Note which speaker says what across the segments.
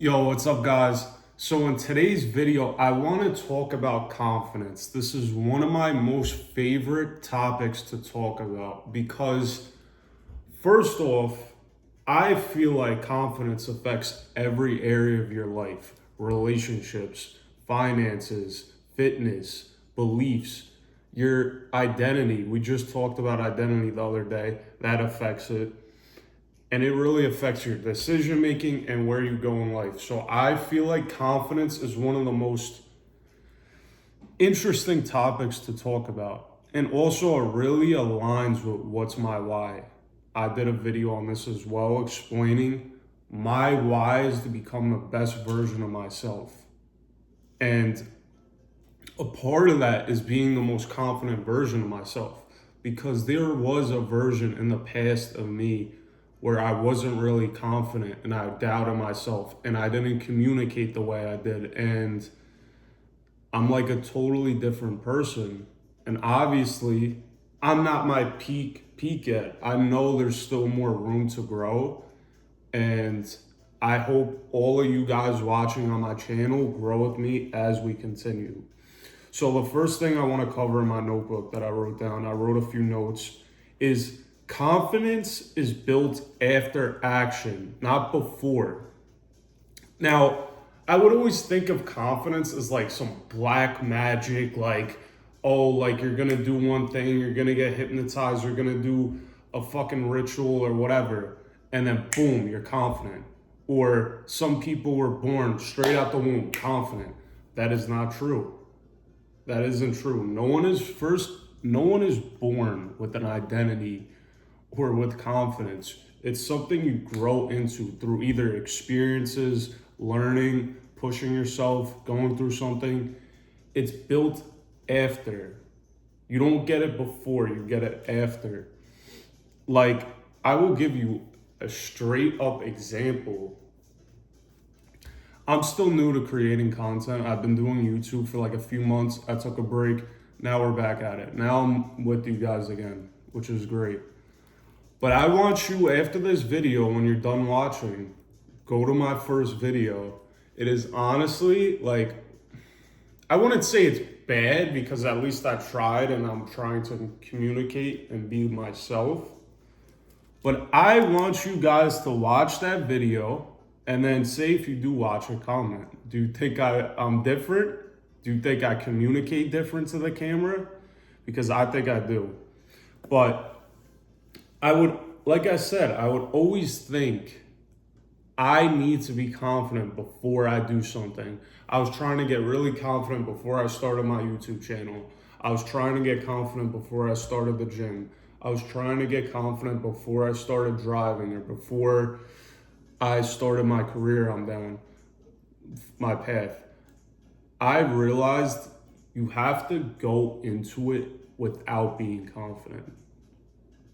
Speaker 1: Yo, what's up, guys? So, in today's video, I want to talk about confidence. This is one of my most favorite topics to talk about because, first off, I feel like confidence affects every area of your life: relationships, finances, fitness, beliefs, your identity. We just talked about identity the other day, that affects it, and it really affects your decision making and where you go in life. So I feel like confidence is one of the most interesting topics to talk about. And also, it really aligns with what's my why. I did a video on this as well, explaining my why is to become the best version of myself. And a part of that is being the most confident version of myself, because there was a version in the past of me where I wasn't really confident and I doubted myself and I didn't communicate the way I did. And I'm like a totally different person. And obviously, I'm not my peak yet. I know there's still more room to grow. And I hope all of you guys watching on my channel grow with me as we continue. So the first thing I want to cover in my notebook that I wrote down, I wrote a few notes, is confidence is built after action, not before. Now, I would always think of confidence as like some black magic, like, oh, like you're gonna do one thing, you're gonna get hypnotized, you're gonna do a fucking ritual or whatever, and then boom, you're confident. Or some people were born straight out the womb confident. That is not true. That isn't true. No one is born with an identity or with confidence. It's something you grow into through either experiences, learning, pushing yourself, going through something. It's built after. You don't get it before, you get it after. Like, I will give you a straight up example. I'm still new to creating content. I've been doing YouTube for like a few months. I took a break. Now we're back at it. Now I'm with you guys again, which is great. But I want you, after this video, when you're done watching, go to my first video. It is honestly like, I wouldn't say it's bad because at least I tried and I'm trying to communicate and be myself. But I want you guys to watch that video and then say, if you do watch it, comment. Do you think I'm different? Do you think I communicate different to the camera? Because I think I do. But I would, like I said, I would always think I need to be confident before I do something. I was trying to get really confident before I started my YouTube channel. I was trying to get confident before I started the gym. I was trying to get confident before I started driving or before I started my career on down my path. I realized you have to go into it without being confident.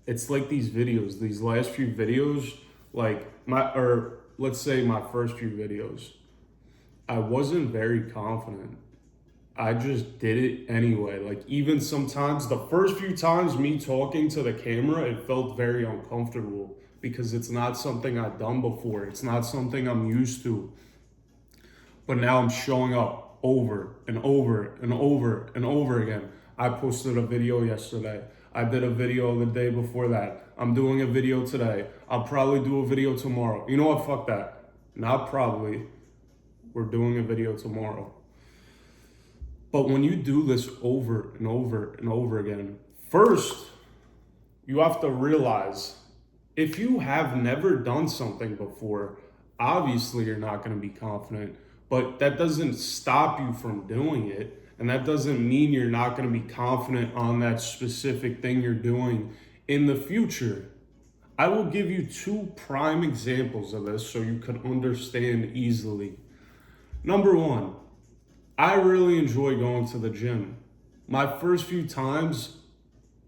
Speaker 1: It's like these videos, these last few videos, like let's say my first few videos, I wasn't very confident. I just did it anyway. Like, even sometimes, the first few times me talking to the camera, it felt very uncomfortable because it's not something I've done before. It's not something I'm used to. But now I'm showing up over and over and over and over again. I posted a video yesterday. I did a video the day before that. I'm doing a video today. I'll probably do a video tomorrow. You know what? Fuck that. Not probably. We're doing a video tomorrow. But when you do this over and over and over again, first, you have to realize if you have never done something before, obviously you're not going to be confident, but that doesn't stop you from doing it. And that doesn't mean you're not going to be confident on that specific thing you're doing in the future. I will give you two prime examples of this so you can understand easily. Number one, I really enjoy going to the gym. My first few times,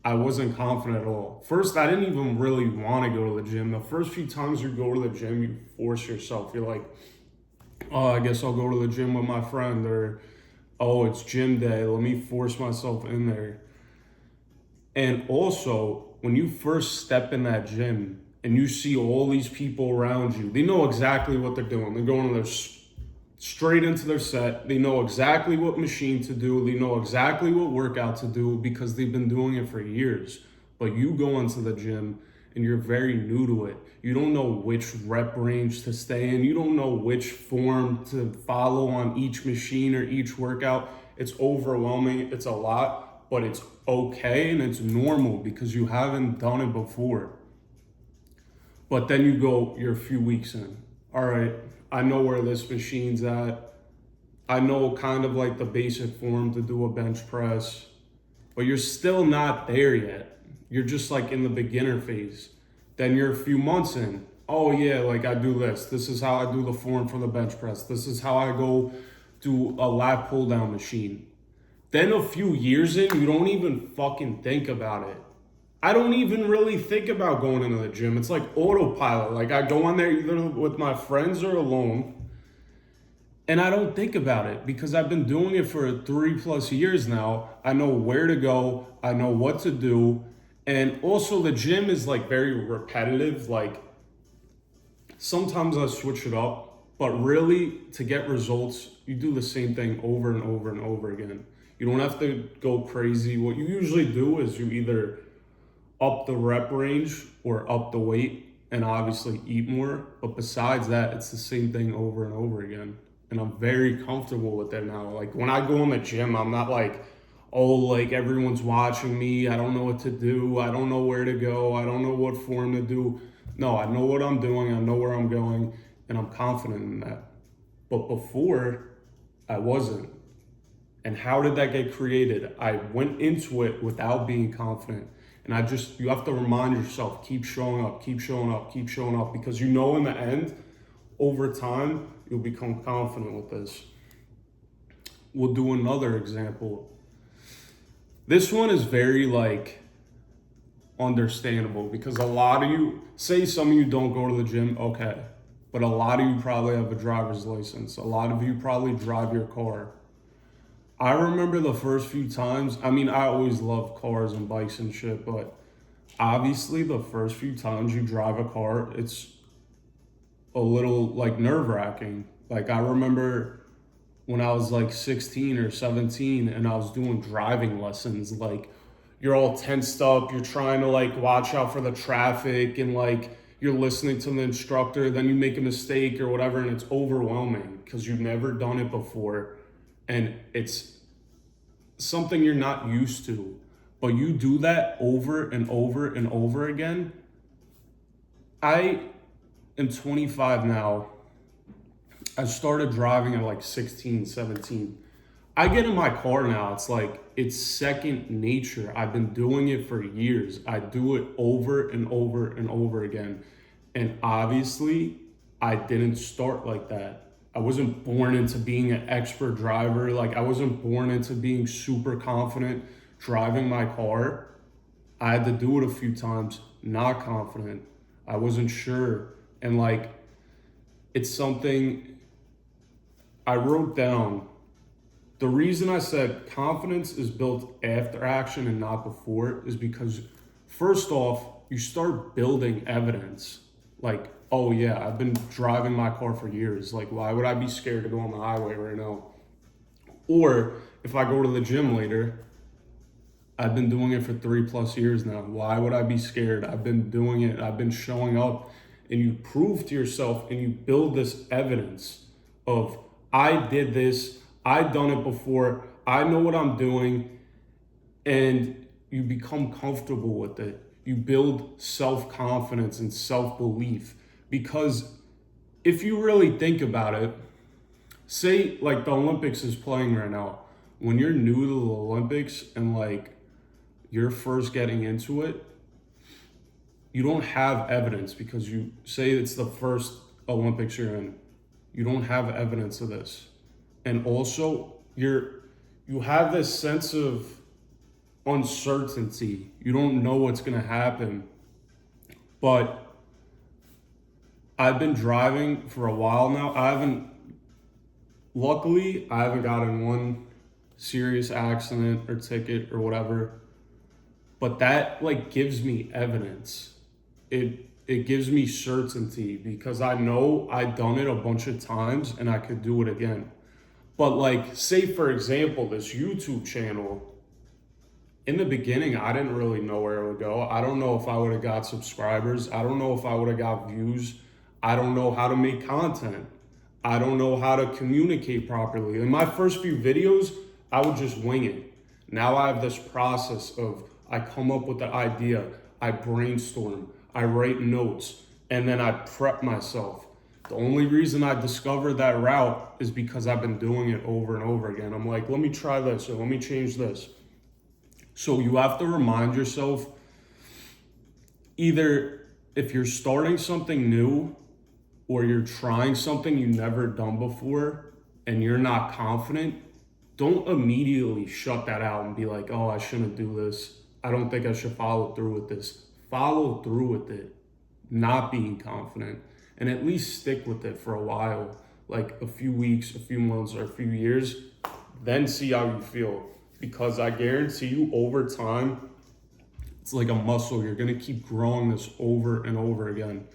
Speaker 1: I wasn't confident at all. First, I didn't even really want to go to the gym. The first few times you go to the gym, you force yourself. You're like, oh, I guess I'll go to the gym with my friend, or, oh, it's gym day. Let me force myself in there. And also, when you first step in that gym, and you see all these people around you, they know exactly what they're doing. They're going to straight into their set. They know exactly what machine to do. They know exactly what workout to do because they've been doing it for years. But you go into the gym and you're very new to it. You don't know which rep range to stay in. You don't know which form to follow on each machine or each workout. It's overwhelming. It's a lot, but it's okay and it's normal because you haven't done it before. But then you're a few weeks in. All right, I know where this machine's at. I know kind of like the basic form to do a bench press, but you're still not there yet. You're just like in the beginner phase. Then you're a few months in. Oh yeah, like I do this. This is how I do the form for the bench press. This is how I go do a lat pull down machine. Then a few years in, you don't even fucking think about it. I don't even really think about going into the gym. It's like autopilot. Like I go in there either with my friends or alone, and I don't think about it because I've been doing it for 3+ years now. I know where to go. I know what to do. And also the gym is like very repetitive. Like sometimes I switch it up, but really to get results, you do the same thing over and over and over again. You don't have to go crazy. What you usually do is you either up the rep range or up the weight and obviously eat more. But besides that, it's the same thing over and over again. And I'm very comfortable with that now. Like when I go in the gym, I'm not like, oh, like everyone's watching me. I don't know what to do. I don't know where to go. I don't know what form to do. No, I know what I'm doing. I know where I'm going and I'm confident in that. But before I wasn't. And how did that get created? I went into it without being confident. And you have to remind yourself, keep showing up, keep showing up, keep showing up, because you know in the end, over time, you'll become confident with this. We'll do another example. This one is very like understandable because a lot of you, say some of you don't go to the gym, okay. But a lot of you probably have a driver's license. A lot of you probably drive your car. I remember the first few times, I mean, I always love cars and bikes and shit, but obviously the first few times you drive a car, it's a little like nerve-wracking. Like I remember when I was like 16 or 17 and I was doing driving lessons, like you're all tensed up, you're trying to like watch out for the traffic and like you're listening to the instructor, then you make a mistake or whatever and it's overwhelming because you've never done it before. And it's something you're not used to, but you do that over and over and over again. I am 25 now. I started driving at like 16, 17. I get in my car now, it's like, it's second nature. I've been doing it for years. I do it over and over and over again. And obviously, I didn't start like that. I wasn't born into being an expert driver. Like I wasn't born into being super confident driving my car. I had to do it a few times, not confident. I wasn't sure. And like, it's something I wrote down. The reason I said confidence is built after action and not before is because first off, you start building evidence. Like, oh yeah, I've been driving my car for years. Like, why would I be scared to go on the highway right now? Or if I go to the gym later, I've been doing it for 3+ years now. Why would I be scared? I've been doing it. I've been showing up, and you prove to yourself and you build this evidence of I did this. I've done it before. I know what I'm doing. And you become comfortable with it. You build self-confidence and self-belief. Because if you really think about it, say like the Olympics is playing right now. When you're new to the Olympics and like you're first getting into it, you don't have evidence because you say it's the first Olympics you're in. You don't have evidence of this. And also you have this sense of uncertainty. You don't know what's gonna happen. But I've been driving for a while now. Luckily, I haven't gotten one serious accident or ticket or whatever. But that like gives me evidence. It it gives me certainty because I know I've done it a bunch of times and I could do it again. But like, say for example, this YouTube channel, in the beginning, I didn't really know where it would go. I don't know if I would have got subscribers. I don't know if I would have got views. I don't know how to make content. I don't know how to communicate properly. In my first few videos, I would just wing it. Now I have this process of I come up with the idea, I brainstorm, I write notes, and then I prep myself. The only reason I discovered that route is because I've been doing it over and over again. I'm like, let me try this or let me change this. So you have to remind yourself, either if you're starting something new or you're trying something you've never done before and you're not confident, don't immediately shut that out and be like, oh, I shouldn't do this. I don't think I should follow through with this. Follow through with it, not being confident, and at least stick with it for a while, like a few weeks, a few months, or a few years, then see how you feel. Because I guarantee you over time, it's like a muscle. You're gonna keep growing this over and over again.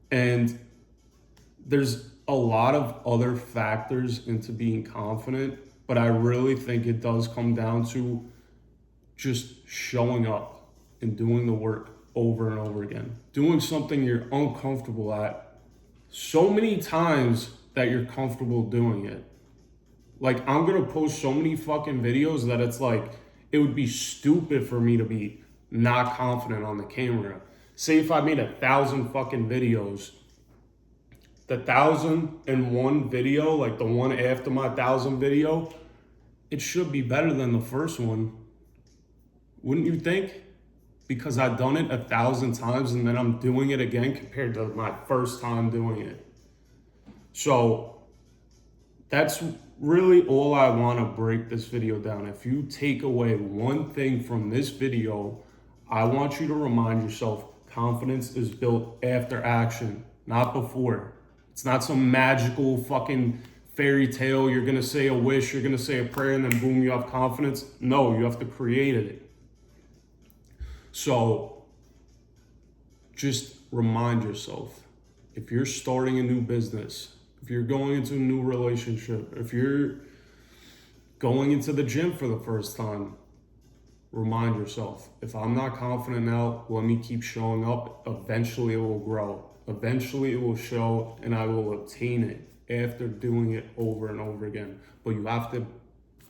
Speaker 1: And there's a lot of other factors into being confident, but I really think it does come down to just showing up and doing the work over and over again. Doing something you're uncomfortable at so many times that you're comfortable doing it. Like, I'm gonna post so many fucking videos that it's like, it would be stupid for me to be not confident on the camera. Say if I made 1,000 fucking videos, the 1,001 video, like the one after my 1,000 video, it should be better than the first one. Wouldn't you think? Because I've done it 1,000 times and then I'm doing it again compared to my first time doing it. So that's really all I want to break this video down. If you take away one thing from this video, I want you to remind yourself, confidence is built after action, not before. It's not some magical fucking fairy tale. You're going to say a wish, you're going to say a prayer, and then boom, you have confidence. No, you have to create it. So just remind yourself, if you're starting a new business, if you're going into a new relationship, if you're going into the gym for the first time, remind yourself, if I'm not confident now, let me keep showing up. Eventually it will grow. Eventually it will show and I will obtain it after doing it over and over again. But you have to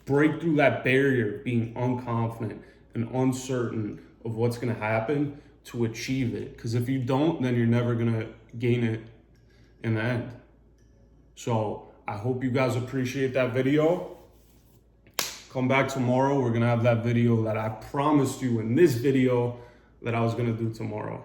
Speaker 1: break through that barrier of being unconfident and uncertain of what's going to happen to achieve it. Because if you don't, then you're never going to gain it in the end. So I hope you guys appreciate that video. Come back tomorrow. We're going to have that video that I promised you in this video that I was going to do tomorrow.